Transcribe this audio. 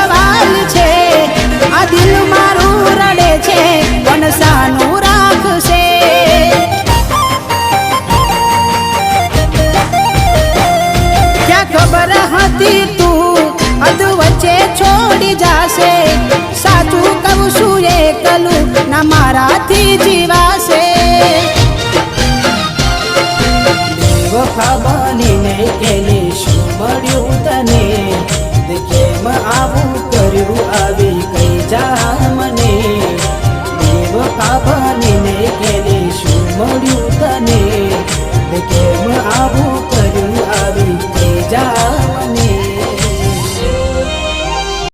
સવાલ છે આ દિલ મારું રડે છે કોણ સાનું રાખશે ક્યાં ખબર હતી તું અધ વચ્ચે છોડી જાશે